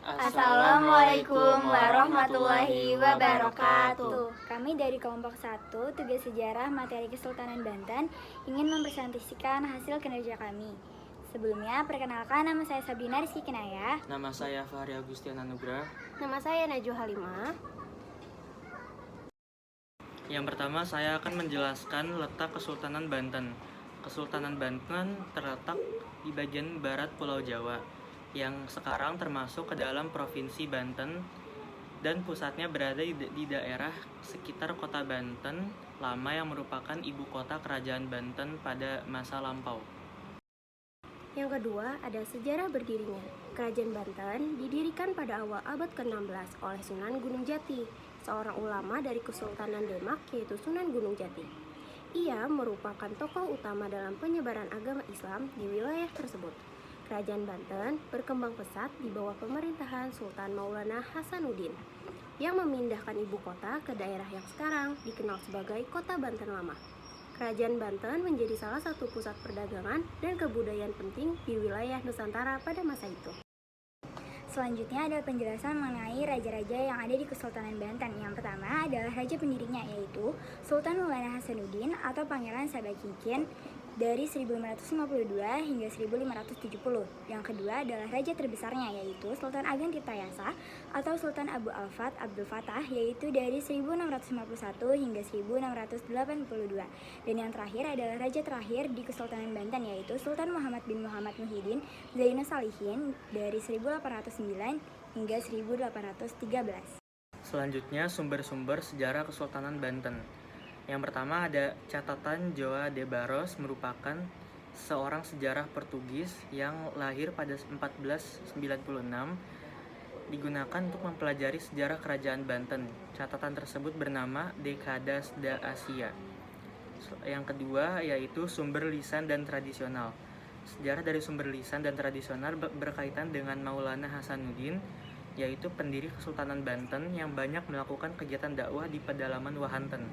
Assalamualaikum warahmatullahi wabarakatuh. Kami dari kelompok 1, tugas sejarah materi Kesultanan Banten, ingin mempresentasikan hasil kinerja kami. Sebelumnya, perkenalkan, nama saya Sabrina Rizky Kinaya. Nama saya Fahri Agustian Anugrah. Nama saya Najwa Halimah. Yang pertama, saya akan menjelaskan letak Kesultanan Banten. Kesultanan Banten terletak di bagian barat Pulau Jawa, yang sekarang termasuk ke dalam Provinsi Banten, dan pusatnya berada di daerah sekitar kota Banten lama yang merupakan ibu kota kerajaan Banten pada masa lampau. Yang kedua, ada sejarah berdirinya. Kerajaan Banten didirikan pada awal abad ke-16 oleh Sunan Gunung Jati, seorang ulama dari Kesultanan Demak yaitu Sunan Gunung Jati. Ia merupakan tokoh utama dalam penyebaran agama Islam di wilayah tersebut. Kerajaan Banten berkembang pesat di bawah pemerintahan Sultan Maulana Hasanuddin yang memindahkan ibu kota ke daerah yang sekarang dikenal sebagai Kota Banten Lama. Kerajaan Banten menjadi salah satu pusat perdagangan dan kebudayaan penting di wilayah Nusantara pada masa itu. Selanjutnya adalah penjelasan mengenai raja-raja yang ada di Kesultanan Banten. Yang pertama adalah raja pendirinya, yaitu Sultan Maulana Hasanuddin atau Pangeran Sabah Cincin dari 1552 hingga 1570. Yang kedua adalah raja terbesarnya, yaitu Sultan Ageng Tirtayasa atau Sultan Abu Al-Fat Abdul Fattah, yaitu dari 1651 hingga 1682. Dan yang terakhir adalah raja terakhir di Kesultanan Banten, yaitu Sultan Muhammad bin Muhammad Muhyiddin Zainus Salihin dari 1809 hingga 1813. Selanjutnya, sumber-sumber sejarah Kesultanan Banten. Yang pertama ada catatan João de Barros, merupakan seorang sejarah Portugis yang lahir pada 1496, digunakan untuk mempelajari sejarah kerajaan Banten. Catatan tersebut bernama Décadas da Ásia. Yang kedua yaitu sumber lisan dan tradisional. Sejarah dari sumber lisan dan tradisional berkaitan dengan Maulana Hasanuddin, yaitu pendiri Kesultanan Banten yang banyak melakukan kegiatan dakwah di pedalaman Wahanten.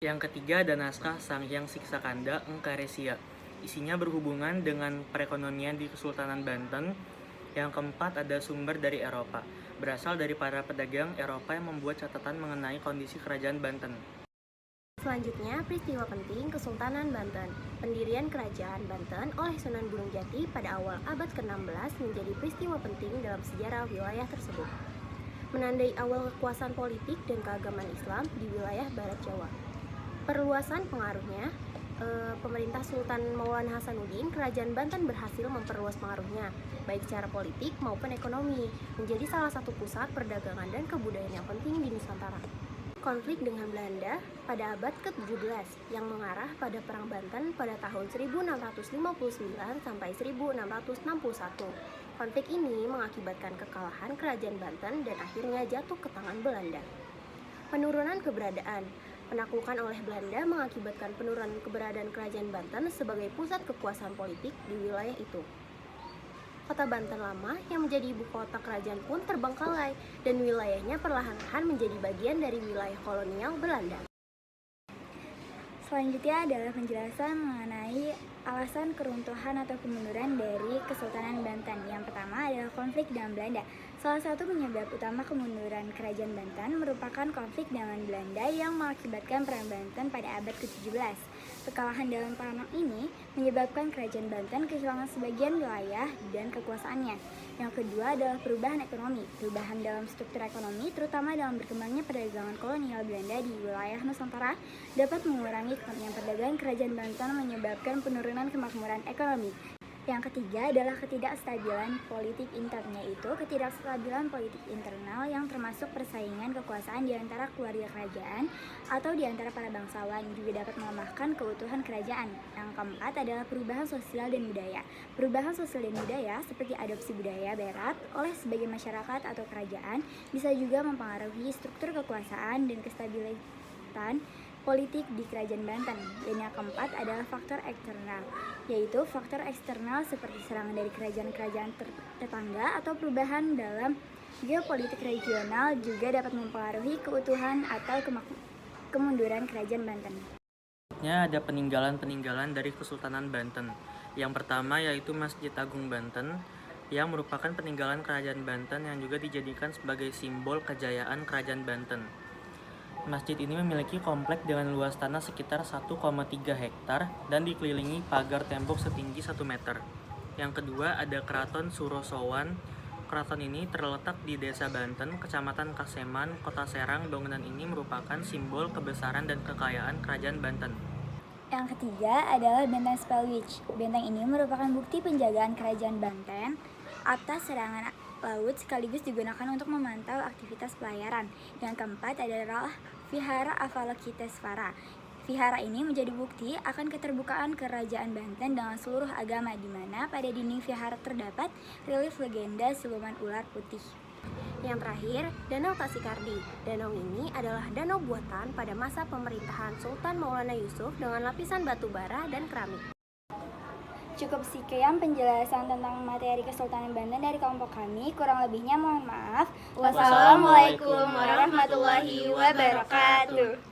Yang ketiga ada naskah Sang Hyang Siksakanda Engkaresia. Isinya berhubungan dengan perekonomian di Kesultanan Banten. Yang keempat ada sumber dari Eropa. Berasal dari para pedagang Eropa yang membuat catatan mengenai kondisi kerajaan Banten. Selanjutnya, peristiwa penting Kesultanan Banten. Pendirian Kerajaan Banten oleh Sunan Gunung Jati pada awal abad ke-16 menjadi peristiwa penting dalam sejarah wilayah tersebut, menandai awal kekuasaan politik dan keagamaan Islam di wilayah Barat Jawa. Perluasan pengaruhnya, pemerintah Sultan Maulana Hasanuddin, Kerajaan Banten berhasil memperluas pengaruhnya, baik secara politik maupun ekonomi, menjadi salah satu pusat perdagangan dan kebudayaan yang penting di Nusantara. Konflik dengan Belanda pada abad ke-17 yang mengarah pada Perang Banten pada tahun 1659 sampai 1661. Konflik ini mengakibatkan kekalahan Kerajaan Banten dan akhirnya jatuh ke tangan Belanda. Penurunan keberadaan. Penaklukan oleh Belanda mengakibatkan penurunan keberadaan Kerajaan Banten sebagai pusat kekuasaan politik di wilayah itu. Kota Banten Lama yang menjadi ibu kota kerajaan pun terbengkalai dan wilayahnya perlahan-lahan menjadi bagian dari wilayah kolonial Belanda. Selanjutnya adalah penjelasan mengenai alasan keruntuhan atau kemunduran dari Kesultanan Banten. Yang pertama adalah konflik dengan Belanda. Salah satu penyebab utama kemunduran Kerajaan Banten merupakan konflik dengan Belanda yang mengakibatkan Perang Banten pada abad ke-17. Kekalahan dalam perang ini menyebabkan Kerajaan Banten kehilangan sebagian wilayah dan kekuasaannya. Yang kedua adalah perubahan ekonomi. Perubahan dalam struktur ekonomi, terutama dalam berkembangnya perdagangan kolonial Belanda di wilayah Nusantara, dapat mengurangi kepentingan perdagangan Kerajaan Banten, menyebabkan penurunan kemakmuran ekonomi. Yang ketiga adalah ketidakstabilan politik intern, yaitu ketidakstabilan politik internal yang termasuk persaingan kekuasaan di antara keluarga kerajaan atau di antara para bangsawan, juga dapat melemahkan keutuhan kerajaan. Yang keempat adalah perubahan sosial dan budaya. Perubahan sosial dan budaya seperti adopsi budaya barat oleh sebagian masyarakat atau kerajaan bisa juga mempengaruhi struktur kekuasaan dan kestabilitas politik di Kerajaan Banten. Dan yang keempat adalah faktor eksternal, yaitu faktor eksternal seperti serangan dari kerajaan-kerajaan tetangga atau perubahan dalam geopolitik regional juga dapat mempengaruhi keutuhan atau kemunduran Kerajaan Banten. Ada peninggalan-peninggalan dari Kesultanan Banten. Yang pertama yaitu Masjid Agung Banten. yang merupakan peninggalan Kerajaan Banten yang juga dijadikan sebagai simbol kejayaan Kerajaan Banten. Masjid ini memiliki komplek dengan luas tanah sekitar 1,3 hektar dan dikelilingi pagar tembok setinggi 1 meter. Yang kedua ada Keraton Surosowan. Keraton ini terletak di Desa Banten, Kecamatan Kaseman, Kota Serang. Bangunan ini merupakan simbol kebesaran dan kekayaan Kerajaan Banten. Yang ketiga adalah Benteng Spellwich. Benteng ini merupakan bukti penjagaan Kerajaan Banten atas serangan laut sekaligus digunakan untuk memantau aktivitas pelayaran. Yang keempat adalah Vihara Avalokitesvara. Vihara ini menjadi bukti akan keterbukaan Kerajaan Banten dengan seluruh agama, di mana pada dinding vihara terdapat relief legenda siluman ular putih. Yang terakhir, Danau Taksikardi. Danau ini adalah danau buatan pada masa pemerintahan Sultan Maulana Yusuf dengan lapisan batu bara dan keramik. Cukup sekian penjelasan tentang materi Kesultanan Banten dari kelompok kami. Kurang lebihnya mohon maaf. Wassalamualaikum warahmatullahi wabarakatuh.